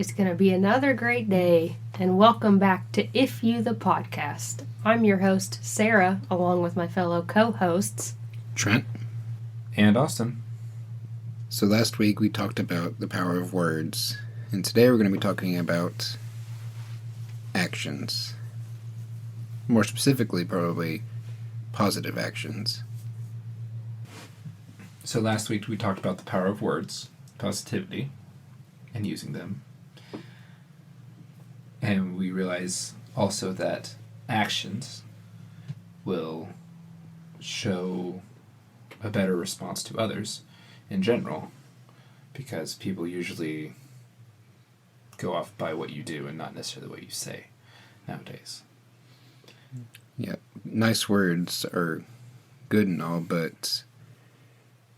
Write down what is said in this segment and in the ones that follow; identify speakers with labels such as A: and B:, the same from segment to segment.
A: It's going to be another great day, and welcome back to iFU.Podcast. I'm your host, Sarah, along with my fellow co-hosts,
B: Trent
C: and Austin.
B: So last week we talked about the power of words, and today we're going to be talking about actions. More specifically, probably positive actions.
C: So last week we talked about the power of words, positivity, and using them. And we realize also that actions will show a better response to others in general, because people usually go off by what you do and not necessarily what you say nowadays.
B: Yeah, nice words are good and all, but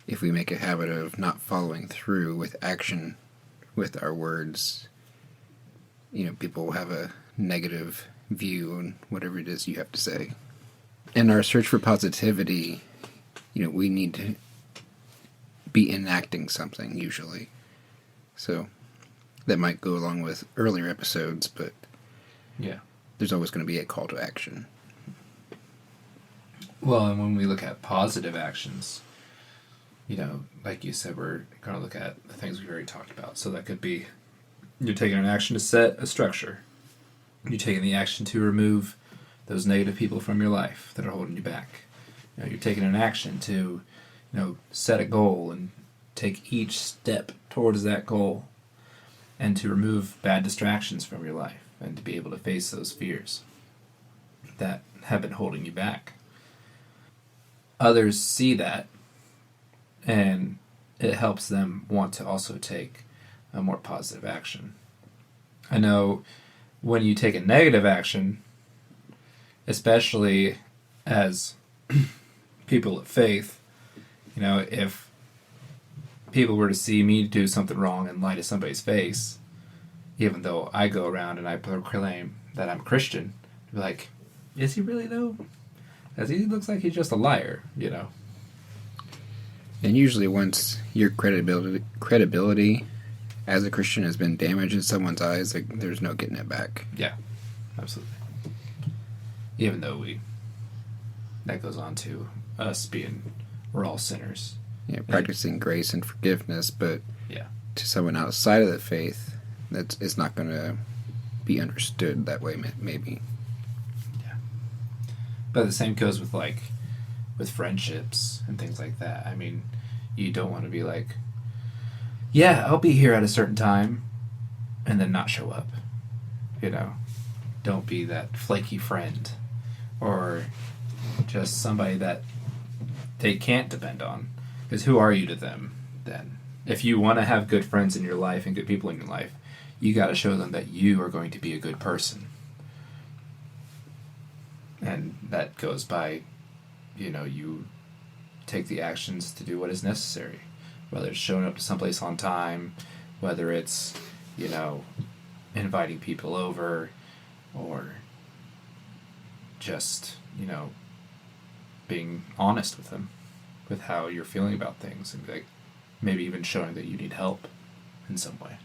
B: if we make a habit of not following through with action with our words, people will have a negative view on whatever it is you have to say. In our search for positivity, we need to be enacting something usually. So that might go along with earlier episodes, but
C: yeah,
B: there's always going to be a call to action.
C: Well, and when we look at positive actions, like you said, we're going to look at the things we've already talked about. So that could be you're taking an action to set a structure. You're taking the action to remove those negative people from your life that are holding you back. You're taking an action to, set a goal and take each step towards that goal, and to remove bad distractions from your life and to be able to face those fears that have been holding you back. Others see that, and it helps them want to also take a more positive action. I know when you take a negative action, especially as people of faith, if people were to see me do something wrong and lie to somebody's face, even though I go around and I proclaim that I'm a Christian, they'd be like, is he really though? Because he looks like he's just a liar,
B: And usually once your credibility as a Christian has been damaged in someone's eyes, there's no getting it back.
C: Yeah, absolutely. Even though that goes on to us we're all sinners.
B: Yeah, practicing grace and forgiveness, but
C: yeah,
B: to someone outside of the faith, it's not going to be understood that way, maybe.
C: Yeah. But the same goes with with friendships and things like that. I mean, you don't want to be like, yeah, I'll be here at a certain time, and then not show up. Don't be that flaky friend, or just somebody that they can't depend on. Because who are you to them then? If you want to have good friends in your life and good people in your life, you got to show them that you are going to be a good person. And that goes by, you take the actions to do what is necessary. Whether it's showing up to someplace on time, whether it's, inviting people over, or just, being honest with them, with how you're feeling about things, and maybe even showing that you need help in some way.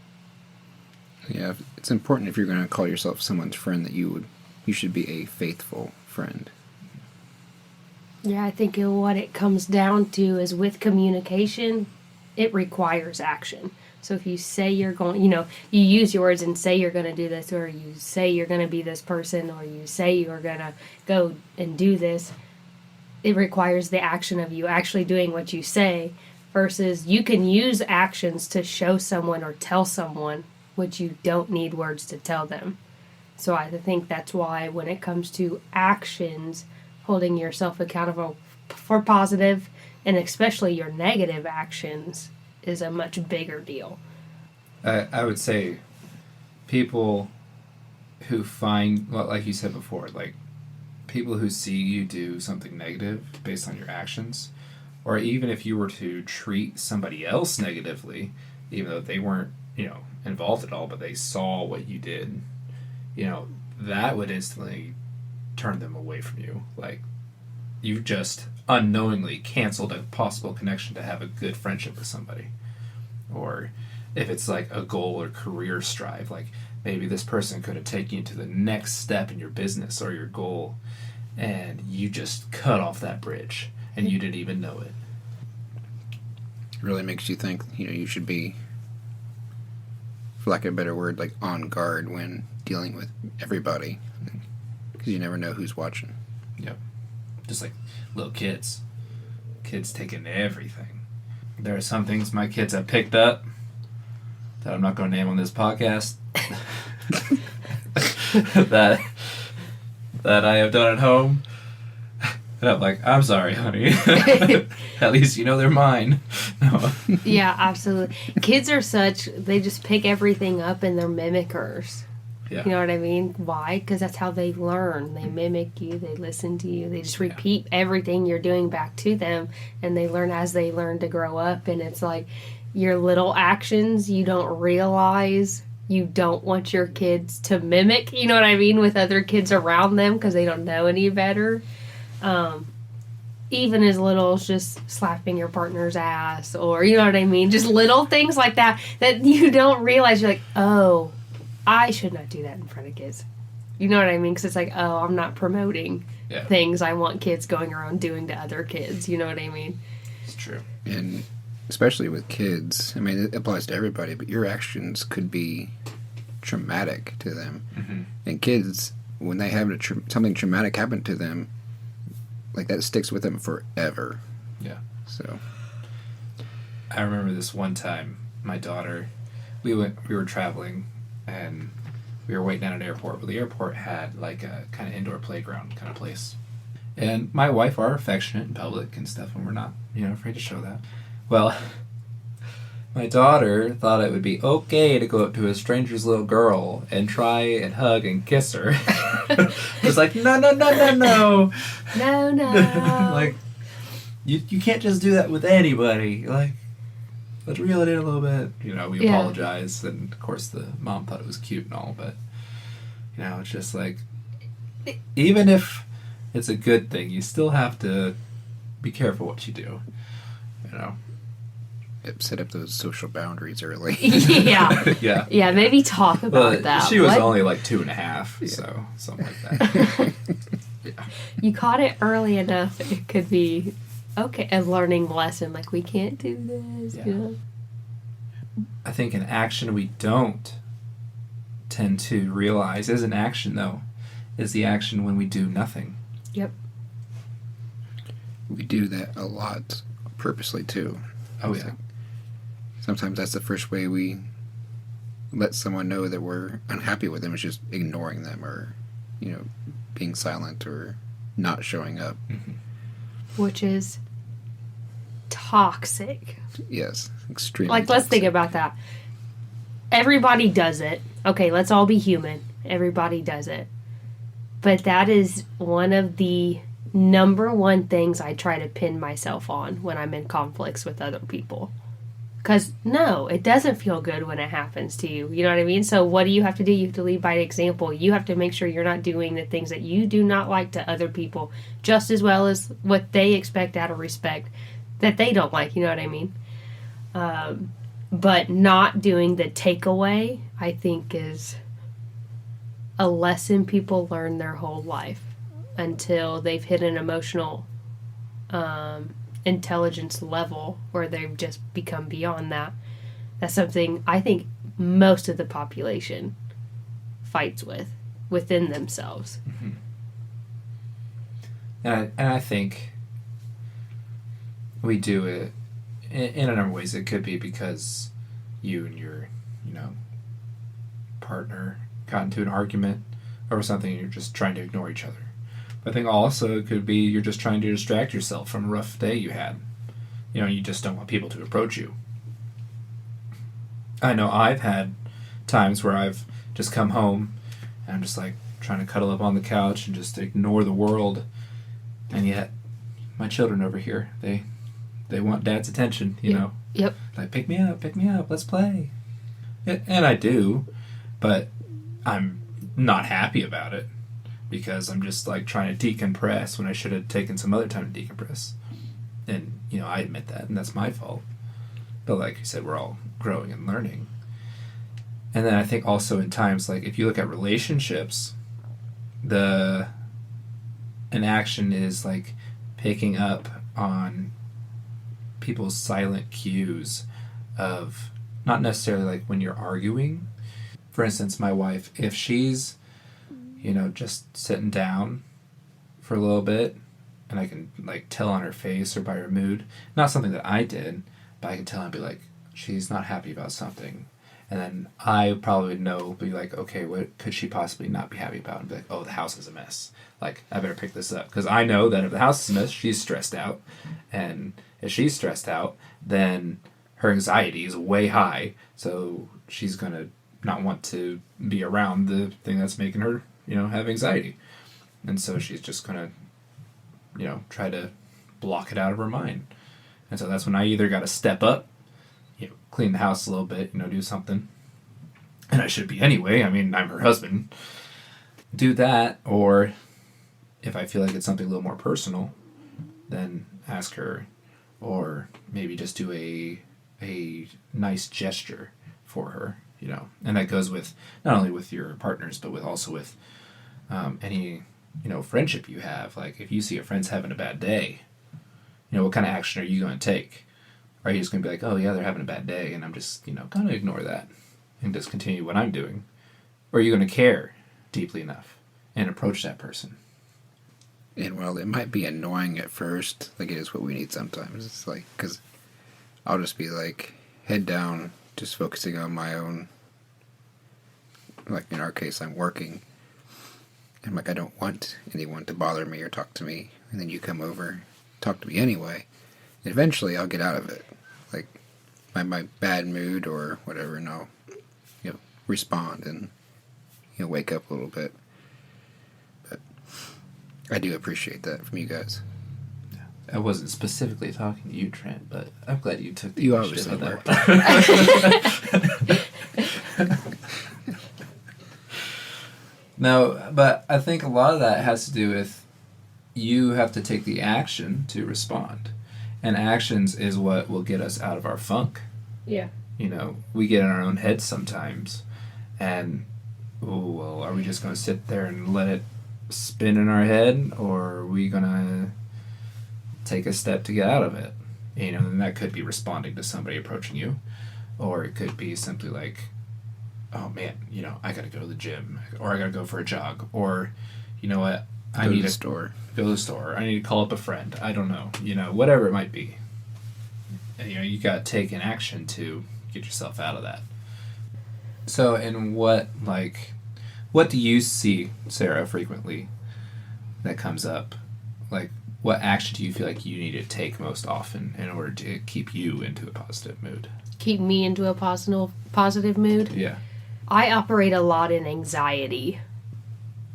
B: Yeah, it's important if you're going to call yourself someone's friend that you should be a faithful friend.
A: Yeah, I think what it comes down to is with communication, it requires action. So if you say you're going, you use your words and say you're going to do this, or you say you're going to be this person, or you say you're going to go and do this, it requires the action of you actually doing what you say, versus you can use actions to show someone or tell someone what you don't need words to tell them. So I think that's why when it comes to actions, holding yourself accountable for positive and especially your negative actions is a much bigger deal.
C: I would say people who find, like you said before, people who see you do something negative based on your actions, or even if you were to treat somebody else negatively, even though they weren't, involved at all, but they saw what you did, that would instantly turn them away from you. You just unknowingly canceled a possible connection to have a good friendship with somebody. Or if it's like a goal or career strive, like maybe this person could have taken you to the next step in your business or your goal, and you just cut off that bridge and you didn't even know it.
B: It really makes you think, you should be, for lack of a better word, like on guard when dealing with everybody, because you never know who's watching.
C: Yep. Just like little kids taking everything. There are some things my kids have picked up that I'm not going to name on this podcast that I have done at home. And I'm like, I'm sorry, honey. At least you know they're mine. No.
A: Yeah, absolutely. Kids are they just pick everything up and they're mimickers.
C: Yeah.
A: You know what I mean? Why? Because that's how they learn. They mimic you. They listen to you. They just repeat everything you're doing back to them. And they learn as they learn to grow up. And it's like your little actions you don't realize you don't want your kids to mimic. You know what I mean? With other kids around them because they don't know any better. Even as little as just slapping your partner's ass or, you know what I mean? Just little things like that you don't realize. You're like, oh, I should not do that in front of kids. You know what I mean? Because it's like, oh, I'm not promoting things I want kids going around doing to other kids. You know what I mean?
C: It's true.
B: And especially with kids, I mean, it applies to everybody, but your actions could be traumatic to them. Mm-hmm. And kids, when they have something traumatic happen to them, like that sticks with them forever.
C: Yeah.
B: So
C: I remember this one time, my daughter, we were traveling, and we were waiting at an airport. Well, the airport had like a kind of indoor playground kind of place. And my wife are affectionate in public and stuff, and we're not, afraid to show that. Well, my daughter thought it would be okay to go up to a stranger's little girl and try and hug and kiss her. It's like, no.
A: No.
C: Like, you can't just do that with anybody. Like, let's reel it in a little bit. We apologized, and of course the mom thought it was cute and all, but, it's just like, even if it's a good thing, you still have to be careful what you do,
B: set up those social boundaries early.
A: Yeah. Yeah, maybe talk about that.
C: She was only like 2.5, so something like that. Yeah.
A: You caught it early enough, it could be okay, a learning lesson, like we can't do this.
C: Yeah. I think an action we don't tend to realize is an action, though, is the action when we do nothing.
A: Yep.
B: We do that a lot purposely, too.
C: Oh, yeah.
B: Sometimes that's the first way we let someone know that we're unhappy with them, is just ignoring them or, being silent or not showing up.
C: Mm-hmm.
A: Which is toxic.
B: Yes, extremely
A: Like, let's
B: toxic.
A: think about that. Everybody does it. Okay, let's all be human. Everybody does it. But that is one of the number one things I try to pin myself on when I'm in conflicts with other people. Because, no, it doesn't feel good when it happens to you. You know what I mean? So what do you have to do? You have to lead by example. You have to make sure you're not doing the things that you do not like to other people just as well as what they expect out of respect that they don't like. You know what I mean? But not doing the takeaway, I think, is a lesson people learn their whole life until they've hit an emotional intelligence level where they've just become beyond that. That's something I think most of the population fights within themselves.
C: Mm-hmm. And I think we do it in a number of ways. It could be because you and your partner got into an argument over something and you're just trying to ignore each other. I think also it could be you're just trying to distract yourself from a rough day you had. You just don't want people to approach you. I know I've had times where I've just come home and I'm just like trying to cuddle up on the couch and just ignore the world. And yet my children over here, they want dad's attention, you know.
A: Yep.
C: Like, pick me up, let's play. And I do, but I'm not happy about it. Because I'm just like trying to decompress when I should have taken some other time to decompress. And, I admit that, and that's my fault. But like you said, we're all growing and learning. And then I think also in times, like if you look at relationships, an action is like picking up on people's silent cues of not necessarily like when you're arguing. For instance, my wife, if she's, just sitting down for a little bit, and I can like tell on her face or by her mood, not something that I did, but I can tell and be like, she's not happy about something. And then I probably know, be like, okay, what could she possibly not be happy about? And be like, oh, the house is a mess. Like, I better pick this up. Because I know that if the house is a mess, she's stressed out. And if she's stressed out, then her anxiety is way high. So she's going to not want to be around the thing that's making her, have anxiety. And so she's just going to, try to block it out of her mind. And so that's when I either got to step up, clean the house a little bit, do something. And I should be anyway. I mean, I'm her husband. Do that, or if I feel like it's something a little more personal, then ask her, or maybe just do a nice gesture for her, And that goes with not only with your partners, but also with any, friendship you have. Like if you see a friend's having a bad day, what kind of action are you going to take? Are you just going to be like, oh yeah, they're having a bad day, and I'm just, going to ignore that and just continue what I'm doing? Or are you going to care deeply enough and approach that person?
B: And while it might be annoying at first, like it is what we need sometimes. It's like, because I'll just be like, head down, just focusing on my own. Like in our case, I'm working. And like, I don't want anyone to bother me or talk to me. And then you come over, talk to me anyway. And eventually I'll get out of it. Like my bad mood or whatever, and I'll, respond and, wake up a little bit. But I do appreciate that from you guys.
C: I wasn't specifically talking to you, Trent, but I'm glad you took the
B: You
C: initiative
B: obviously
C: on that one. No, but I think a lot of that has to do with you have to take the action to respond. And actions is what will get us out of our funk.
A: Yeah.
C: We get in our own heads sometimes. And, are we just going to sit there and let it spin in our head? Or are we going to take a step to get out of it? And that could be responding to somebody approaching you. Or it could be simply like, oh man, I got to go to the gym. Or I got to go for a jog. Or, you know what? I need to go to the store. I need to call up a friend. I don't know. Whatever it might be. And, you got to take an action to get yourself out of that. So, and what do you see, Sarah, frequently that comes up? Like, what action do you feel like you need to take most often in order to keep you into a positive mood?
A: Keep me into a positive mood?
C: Yeah.
A: I operate a lot in anxiety.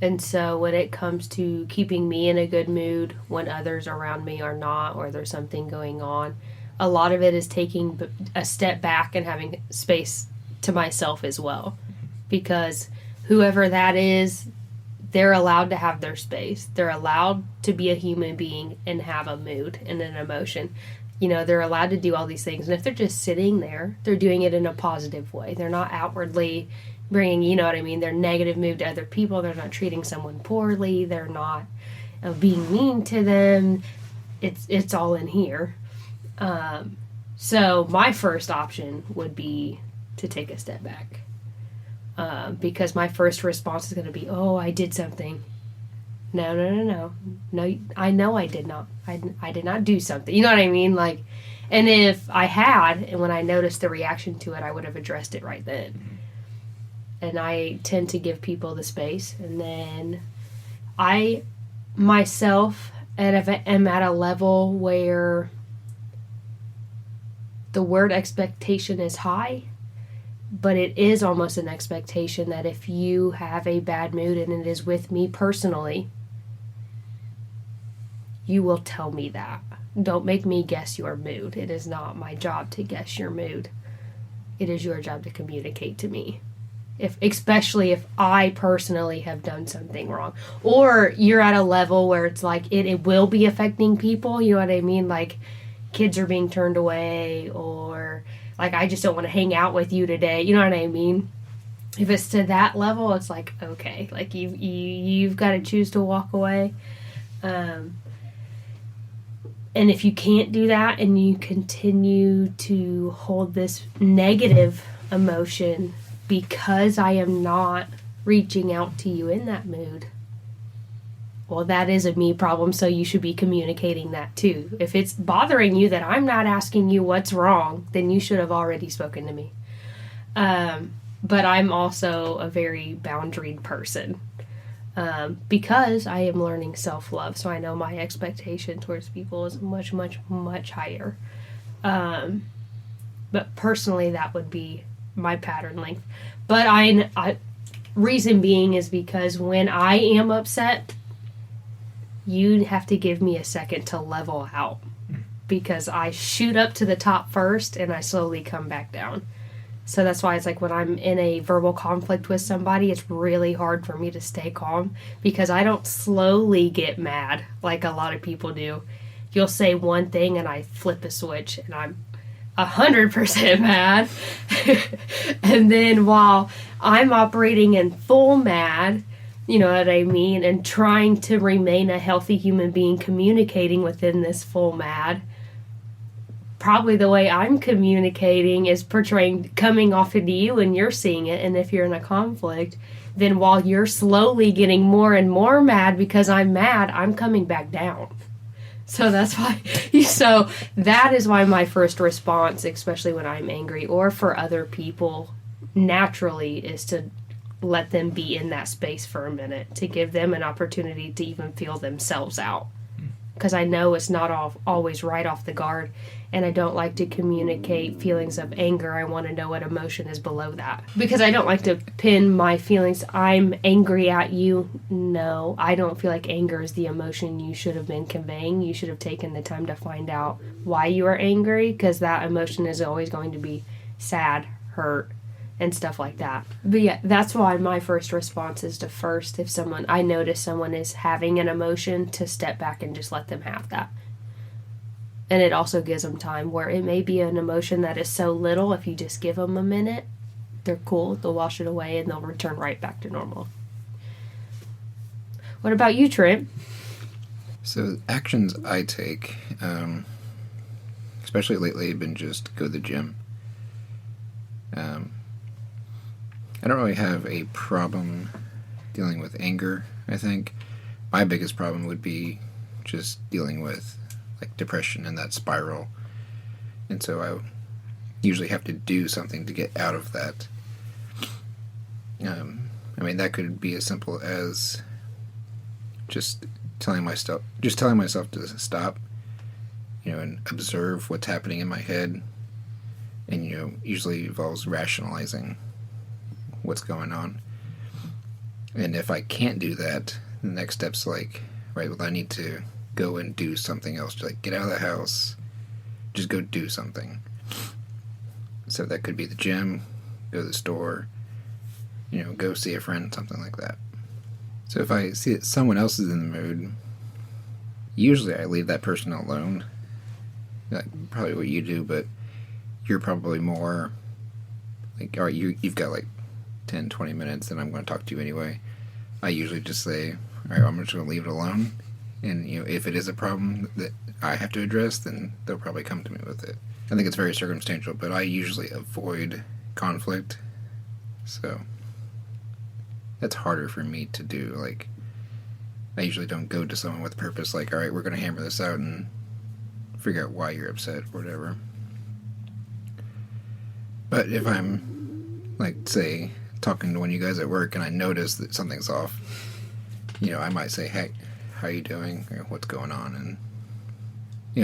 A: And so when it comes to keeping me in a good mood when others around me are not, or there's something going on, a lot of it is taking a step back and having space to myself as well. Because whoever that is, they're allowed to have their space. They're allowed to be a human being and have a mood and an emotion. They're allowed to do all these things. And if they're just sitting there, they're doing it in a positive way. They're not outwardly bringing, their negative mood to other people. They're not treating someone poorly. They're not being mean to them. It's all in here. So my first option would be to take a step back. Because my first response is going to be, oh, I did something. No, I know I did not. I did not do something. You know what I mean? Like, and if I had, and when I noticed the reaction to it, I would have addressed it right then. And I tend to give people the space. And then I, myself, am at a level where the word expectation is high, but it is almost an expectation that if you have a bad mood and it is with me personally, you will tell me that. Don't make me guess your mood. It is not my job to guess your mood. It is your job to communicate to me. Especially if I personally have done something wrong. Or you're at a level where it's like it will be affecting people, you know what I mean? Like kids are being turned away, or Like, I just don't want to hang out with you today. You know what I mean? If it's to that level, it's like, okay, like you've got to choose to walk away. And if you can't do that and you continue to hold this negative emotion because I am not reaching out to you in that mood, well, that is a me problem, so you should be communicating that too. If it's bothering you that I'm not asking you what's wrong, then you should have already spoken to me. But I'm also a very boundaried person because I am learning self-love, so I know my expectation towards people is much, much, much higher. But personally, that would be my pattern length. But reason being is because when I am upset, you have to give me a second to level out, because I shoot up to the top first and I slowly come back down. So that's why it's like when I'm in a verbal conflict with somebody, it's really hard for me to stay calm because I don't slowly get mad like a lot of people do. You'll say one thing and I flip a switch and I'm 100% mad. And then while I'm operating in full mad, you know what I mean, and trying to remain a healthy human being communicating within this full mad, probably the way I'm communicating is portraying, coming off into you and you're seeing it. And if you're in a conflict, then while you're slowly getting more and more mad because I'm mad, I'm coming back down. So that's why, so that is why my first response, especially when I'm angry or for other people, naturally is to let them be in that space for a minute, to give them an opportunity to even feel themselves out. Because I know it's not always right off the guard, and I don't like to communicate feelings of anger. I want to know what emotion is below that. Because I don't like to pin my feelings, I'm angry at you. No, I don't feel like anger is the emotion you should have been conveying. You should have taken the time to find out why you are angry, because that emotion is always going to be sad, hurt, and stuff like that. But yeah, that's why my first response is to first, if I notice someone is having an emotion, to step back and just let them have that. And it also gives them time, where it may be an emotion that is so little, if you just give them a minute, they're cool, they'll wash it away, and they'll return right back to normal. What about you, Trent?
B: So actions I take, especially lately, have been just go to the gym. I don't really have a problem dealing with anger, I think. My biggest problem would be just dealing with like depression and that spiral. And so I usually have to do something to get out of that. I mean, that could be as simple as just telling myself to stop, and observe what's happening in my head. And, usually involves rationalizing what's going on. And if I can't do that, the next step's like, right, well, I need to go and do something else. Just like get out of the house, just go do something. So that could be the gym, go to the store, go see a friend, something like that. So if I see that someone else is in the mood, usually I leave that person alone. Like probably what you do, but you're probably more like, all right, you've got like 10, 20 minutes, and I'm going to talk to you anyway. I usually just say, all right, I'm just going to leave it alone. And, if it is a problem that I have to address, then they'll probably come to me with it. I think it's very circumstantial, but I usually avoid conflict. So that's harder for me to do. Like, I usually don't go to someone with purpose, like, all right, we're going to hammer this out and figure out why you're upset or whatever. But if I'm, like, say, talking to one of you guys at work and I notice that something's off, I might say, hey, how you doing? Or what's going on? And,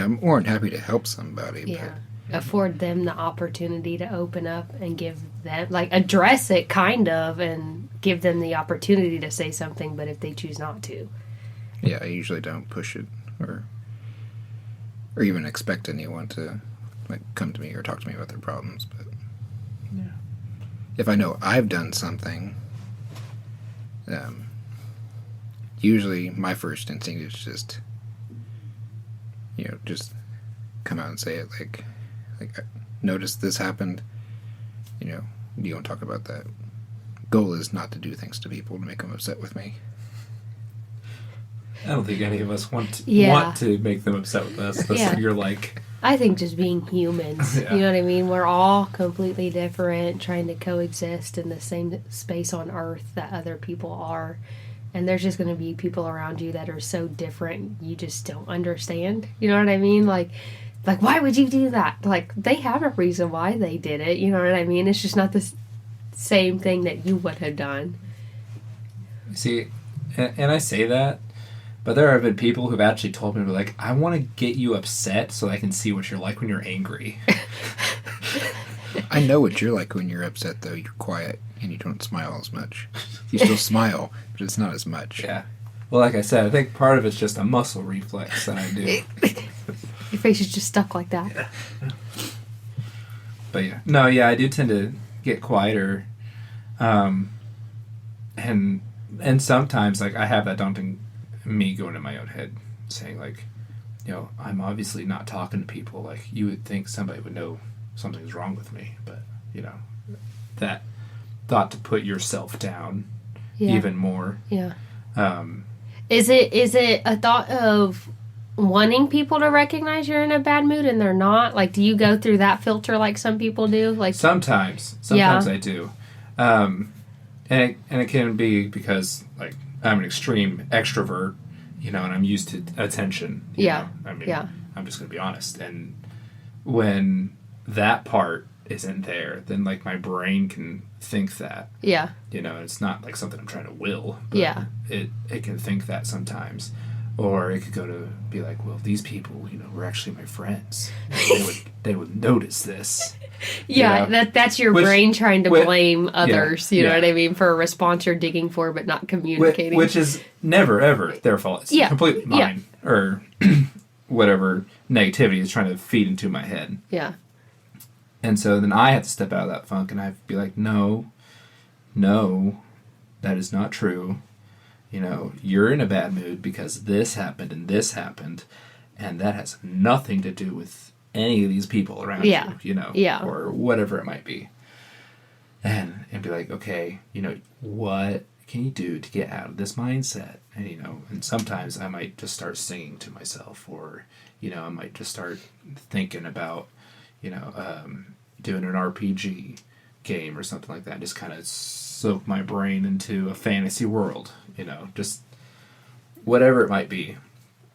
B: I'm more than happy to help somebody.
A: Yeah. But afford them the opportunity to open up and give them, like, address it kind of, and give them the opportunity to say something, but if they choose not to.
B: Yeah, I usually don't push it or even expect anyone to, like, come to me or talk to me about their problems, but if I know I've done something, usually my first instinct is just, just come out and say it, like noticed this happened. You don't talk about that. Goal is not to do things to people to make them upset with me.
C: I don't think any of us want
A: Yeah.
C: to make them upset with us. That's
A: Yeah.
C: what you're like.
A: I think just being humans.
C: Yeah.
A: You know what I mean? We're all completely different, trying to coexist in the same space on earth that other people are. And there's just going to be people around you that are so different you just don't understand. You know what I mean? Like why would you do that? Like, they have a reason why they did it. You know what I mean? It's just not the same thing that you would have done.
C: See, and I say that, but there have been people who've actually told me, like, I want to get you upset so I can see what you're like when you're angry.
B: I know what you're like when you're upset, though. You're quiet and you don't smile as much. You still smile, but it's not as much.
C: Yeah. Well, like I said, I think part of it's just a muscle reflex that I do.
A: Your face is just stuck like that.
C: Yeah. But yeah. No, yeah, I do tend to get quieter. And sometimes, like, I have that daunting me going in my own head saying, like, I'm obviously not talking to people. Like, you would think somebody would know something's wrong with me. But, that thought to put yourself down even more.
A: Yeah. Is it a thought of wanting people to recognize you're in a bad mood and they're not? Like, do you go through that filter like some people do? Like,
C: Sometimes I do. And it can be because, like, I'm an extreme extrovert, and I'm used to attention. you know? I mean, I'm just going to be honest. And when that part isn't there, then, like, my brain can think that.
A: Yeah.
C: It's not like something I'm trying to will. But
A: Yeah.
C: It can think that sometimes. Or it could go to be like, well, these people, were actually my friends. They would notice this.
A: Yeah, that's your brain trying to blame others, you know
C: yeah.
A: what I mean, for a response you're digging for but not communicating.
C: Which is never, ever their fault. It's completely mine. Or whatever negativity is trying to feed into my head.
A: Yeah.
C: And so then I have to step out of that funk and I have to be like, no, that is not true. You're in a bad mood because this happened, and that has nothing to do with any of these people around you, or whatever it might be. And be like, okay, what can you do to get out of this mindset? And, and sometimes I might just start singing to myself, or, I might just start thinking about, doing an RPG game or something like that. Just kind of soak my brain into a fantasy world, just whatever it might be.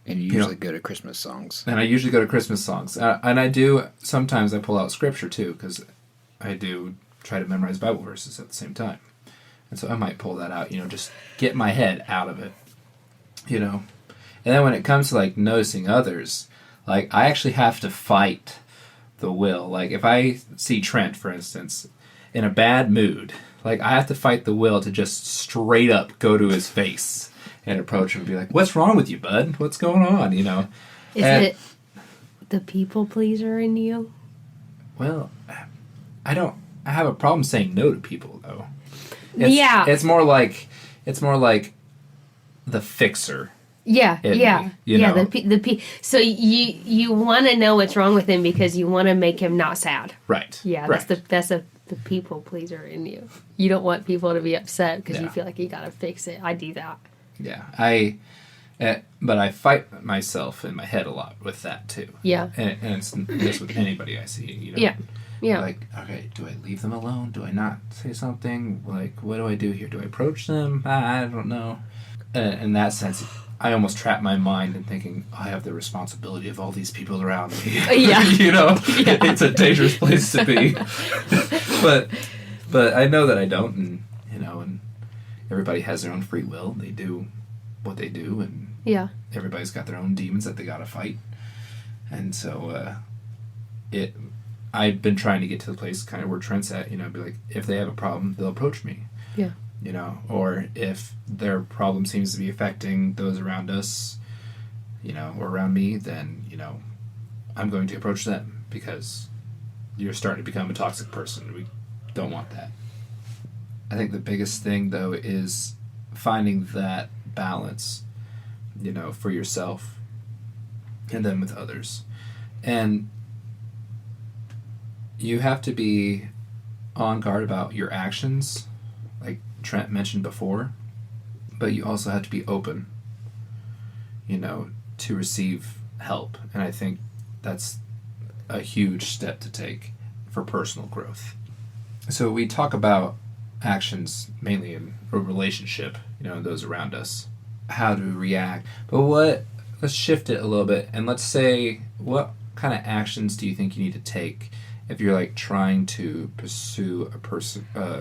B: And you usually go to Christmas songs.
C: And I usually go to Christmas songs. And I do, sometimes I pull out scripture too, because I do try to memorize Bible verses at the same time. And so I might pull that out, just get my head out of it, And then when it comes to, like, noticing others, like, I actually have to fight the will. Like, if I see Trent, for instance, in a bad mood, like, I have to fight the will to just straight up go to his face and approach him and be like, what's wrong with you, bud? What's going on, Is
A: it the people pleaser in you?
C: Well, I have a problem saying no to people, though. It's more like the fixer.
A: Yeah,
C: me,
A: So you want to know what's wrong with him because you want to make him not sad.
C: Right.
A: Yeah,
C: right.
A: that's the people pleaser in you. You don't want people to be upset because you feel like you got to fix it. I do that.
C: Yeah, but I fight myself in my head a lot with that too.
A: Yeah.
C: And it's just with anybody I see,
A: Yeah. Yeah.
C: Like, okay, do I leave them alone? Do I not say something? Like, what do I do here? Do I approach them? I don't know. In that sense, I almost trap my mind in thinking, I have the responsibility of all these people around me.
A: Yeah.
C: It's a dangerous place to be. but I know that I don't, and and everybody has their own free will. They do what they do, and everybody's got their own demons that they gotta fight. And so I've been trying to get to the place kind of where Trent's at, be like, if they have a problem, they'll approach me.
A: Yeah.
C: Or if their problem seems to be affecting those around us, or around me, then, I'm going to approach them because you're starting to become a toxic person. We don't want that. I think the biggest thing, though, is finding that balance, for yourself and then with others. And, you have to be on guard about your actions, like Trent mentioned before, but you also have to be open, to receive help. And I think that's a huge step to take for personal growth. So we talk about actions mainly in a relationship, those around us, how to react. But let's shift it a little bit, and let's say, what kind of actions do you think you need to take if you're like trying to pursue a personal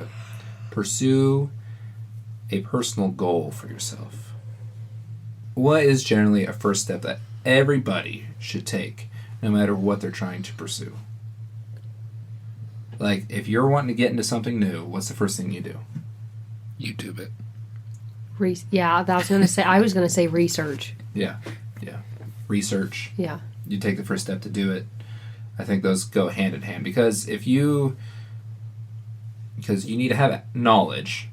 C: goal for yourself? What is generally a first step that everybody should take, no matter what they're trying to pursue? Like, if you're wanting to get into something new, what's the first thing you do?
B: YouTube it.
A: I was gonna say research.
C: Yeah. Research.
A: Yeah.
C: You take the first step to do it. I think those go hand in hand, because you need to have knowledge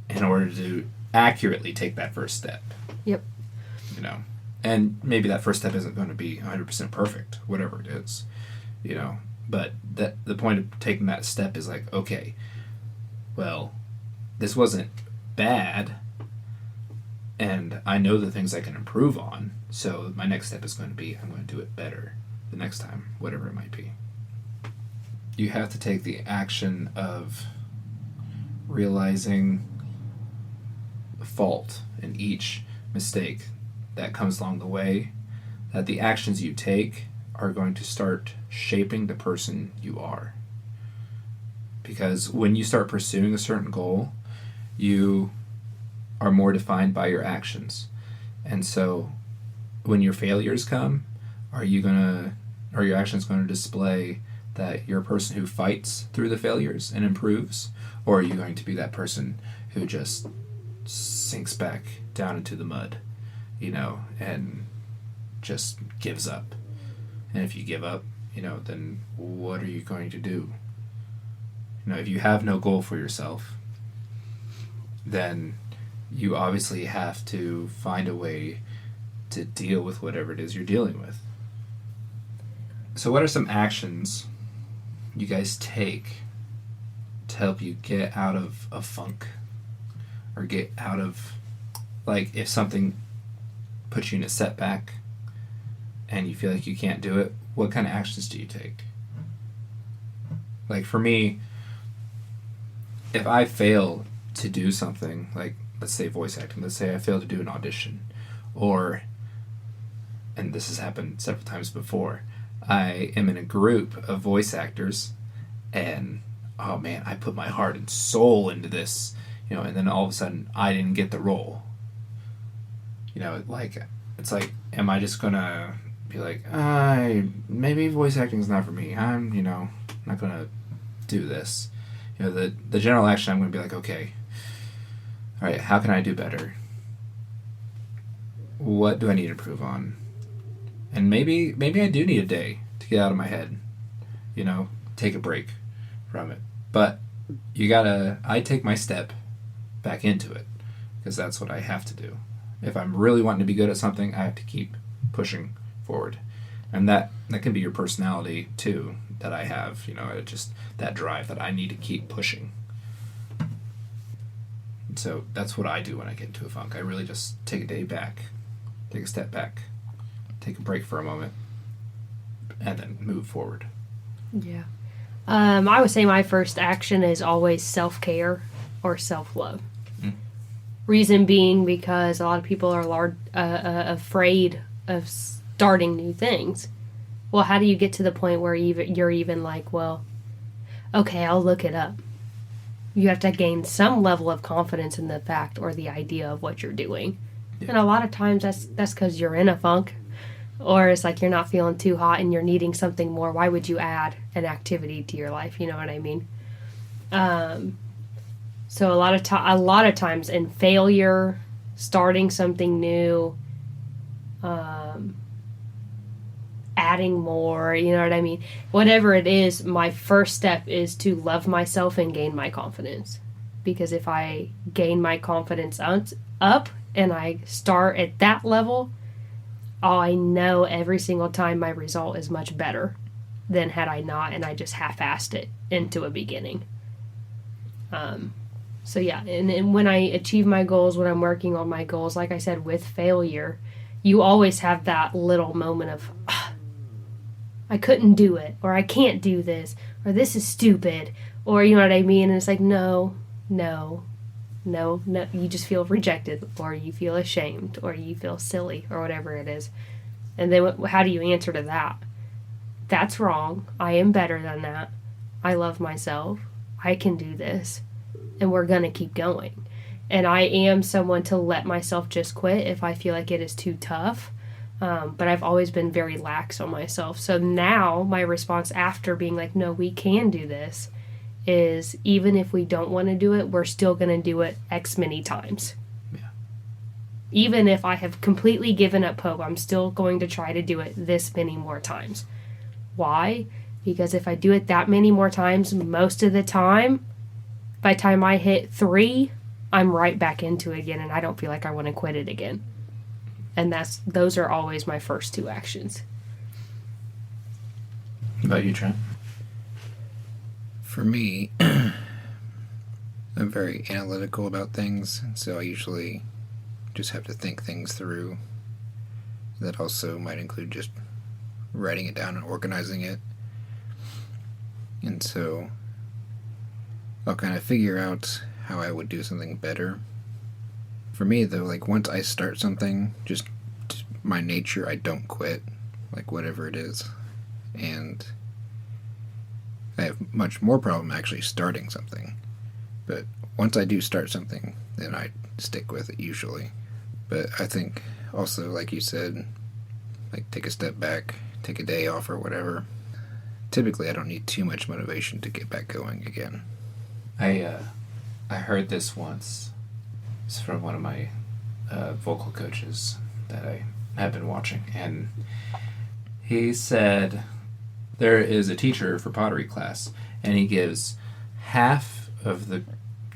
C: in order to accurately take that first step.
A: Yep.
C: And maybe that first step isn't going to be 100% perfect, whatever it is, but the point of taking that step is like, okay, well, this wasn't bad, and I know the things I can improve on, so my next step is going to be, I'm going to do it better the next time, whatever it might be. You have to take the action of realizing the fault in each mistake that comes along the way, that the actions you take are going to start shaping the person you are. Because when you start pursuing a certain goal, you are more defined by your actions. And so when your failures come, are your actions going to display that you're a person who fights through the failures and improves? Or are you going to be that person who just sinks back down into the mud, and just gives up? And if you give up, then what are you going to do? If you have no goal for yourself, then you obviously have to find a way to deal with whatever it is you're dealing with. So what are some actions you guys take to help you get out of a funk, or get out of, like, if something puts you in a setback and you feel like you can't do it, what kind of actions do you take? Like, for me, if I fail to do something, like, let's say voice acting, let's say I fail to do an audition, and this has happened several times before, I am in a group of voice actors, and, oh man, I put my heart and soul into this, and then all of a sudden I didn't get the role. It's like, am I just gonna be like, maybe voice acting is not for me, I'm, not gonna do this. The general action, I'm gonna be like, okay, all right, how can I do better? What do I need to improve on? And maybe I do need a day to get out of my head, take a break from it. But I take my step back into it, because that's what I have to do. If I'm really wanting to be good at something, I have to keep pushing forward. And that can be your personality too, that I have, just that drive that I need to keep pushing. So that's what I do when I get into a funk. I really just take a day back, take a step back, take a break for a moment, and then move forward.
A: Yeah. I would say my first action is always self-care or self-love. Reason being because a lot of people are afraid of starting new things. Well, how do you get to the point where you're even like, well, okay, I'll look it up? You have to gain some level of confidence in the fact or the idea of what you're doing. Yeah. And a lot of times that's because you're in a funk, or it's like you're not feeling too hot and you're needing something more. Why would you add an activity to your life? You know what I mean? So a lot of times in failure, starting something new, adding more, you know what I mean? Whatever it is, my first step is to love myself and gain my confidence. Because if I gain my confidence up and I start at that level, I know every single time my result is much better. than had I not, and I just half-assed it into a beginning. So yeah, and when I achieve my goals, when I'm working on my goals, like I said, with failure, you always have that little moment of, I couldn't do it, or I can't do this, or this is stupid, or you know what I mean? And it's like, no, you just feel rejected, or you feel ashamed, or you feel silly, or whatever it is. And then how do you answer to that? That's wrong. I am better than that. I love myself. I can do this. And we're going to keep going. And I am someone to let myself just quit if I feel like it is too tough. But I've always been very lax on myself. So now my response after being like, no, we can do this, is even if we don't want to do it, we're still going to do it X many times.
C: Yeah.
A: Even if I have completely given up hope, I'm still going to try to do it this many more times. Why? Because if I do it that many more times, most of the time, by the time I hit 3, I'm right back into it again, and I don't feel like I want to quit it again. And those are always my first 2 actions.
C: What about you, Trent?
B: For me, I'm very analytical about things, so I usually just have to think things through. That also might include just writing it down and organizing it. And so I'll kind of figure out how I would do something better. For me, though, like, once I start something, just my nature, I don't quit, like, whatever it is. And I have much more problem actually starting something. But once I do start something, then I stick with it usually. But I think also, like you said, like, take a step back, take a day off or whatever. Typically, I don't need too much motivation to get back going again.
C: I heard this once. It's from one of my vocal coaches that I have been watching, and he said there is a teacher for pottery class, and he gives half of the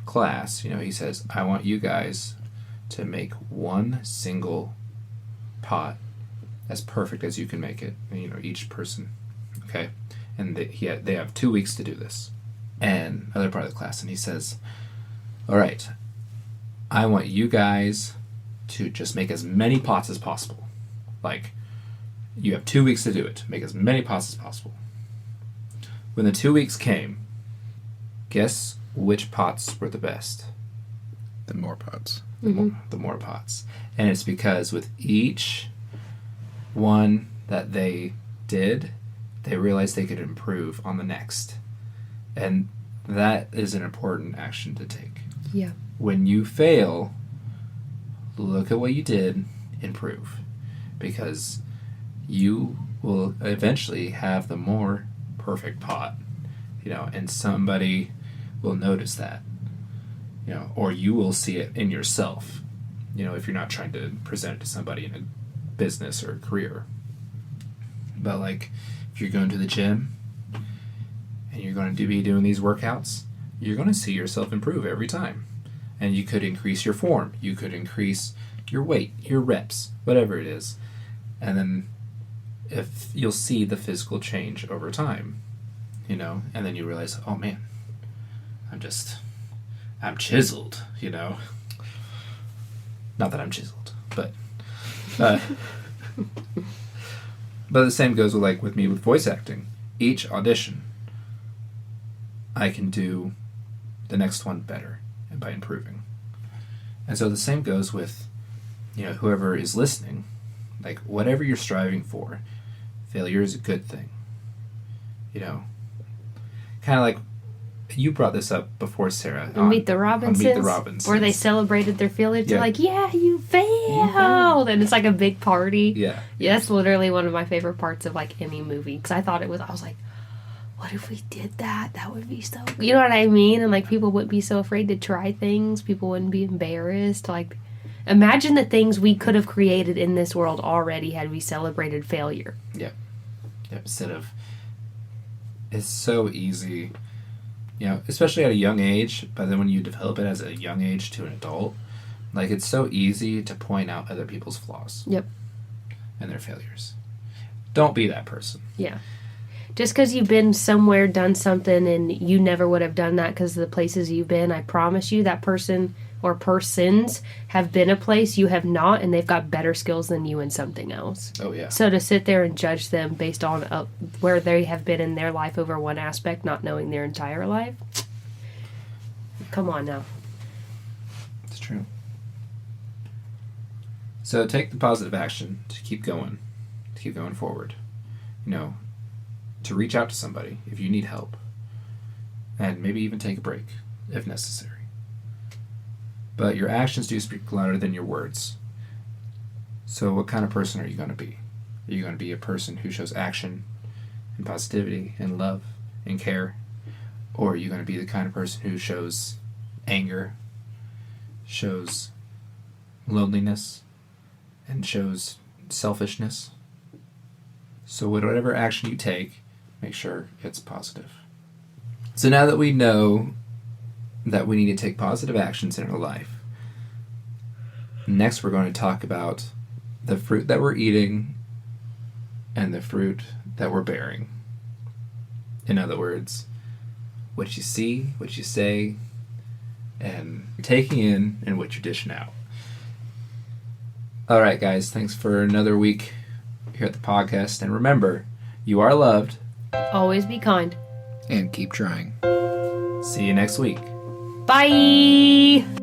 C: class, he says, I want you guys to make one single pot as perfect as you can make it, each person, okay? And they have 2 weeks to do this. And other part of the class, and he says, all right, I want you guys to just make as many pots as possible. Like, you have 2 weeks to do it. Make as many pots as possible. When the 2 weeks came, guess which pots were the best?
B: The more pots.
C: The more pots. And it's because with each one that they did, they realized they could improve on the next. And that is an important action to take.
A: Yeah.
C: When you fail, look at what you did, improve. Because you will eventually have the more perfect pot, and somebody will notice that, or you will see it in yourself, if you're not trying to present it to somebody in a business or a career. But, like, if you're going to the gym and you're going to be doing these workouts, you're going to see yourself improve every time. And you could increase your form. You could increase your weight, your reps, whatever it is. And then if you'll see the physical change over time, and then you realize, oh man, I'm chiseled, Not that I'm chiseled, but but the same goes with me with voice acting. Each audition, I can do the next one better and by improving. And so the same goes with, whoever is listening. Like, whatever you're striving for, failure is a good thing. Kind of like, you brought this up before, Sarah.
A: On Meet the Robinsons. Where they celebrated their failure. They're like, yeah, you failed. And it's like a big party.
C: Yeah.
A: Yeah, that's literally one of my favorite parts of, like, any movie. Because I was like, what if we did that? That would be so... You know what I mean? And, like, people wouldn't be so afraid to try things. People wouldn't be embarrassed. Like, imagine the things we could have created in this world already had we celebrated failure.
C: Yep. Instead of... It's so easy, especially at a young age, but then when you develop it as a young age to an adult, like, it's so easy to point out other people's flaws.
A: Yep.
C: And their failures. Don't be that person.
A: Yeah. Just because you've been somewhere, done something, and you never would have done that because of the places you've been, I promise you that person or persons have been a place you have not, and they've got better skills than you in something else.
C: Oh, yeah.
A: So to sit there and judge them based on where they have been in their life over one aspect, not knowing their entire life, come on now.
C: It's true. So take the positive action to keep going forward. You know, to reach out to somebody if you need help, and maybe even take a break if necessary. But your actions do speak louder than your words. So what kind of person are you going to be? Are you going to be a person who shows action and positivity and love and care? Or are you going to be the kind of person who shows anger, shows loneliness, and shows selfishness? So whatever action you take, make sure it's positive. So now that we know that we need to take positive actions in our life, next we're going to talk about the fruit that we're eating and the fruit that we're bearing. In other words, what you see, what you say, and taking in and what you're dishing out. All right, guys, thanks for another week here at the podcast. And remember, you are loved.
A: Always be kind.
B: And keep trying.
C: See you next week.
A: Bye!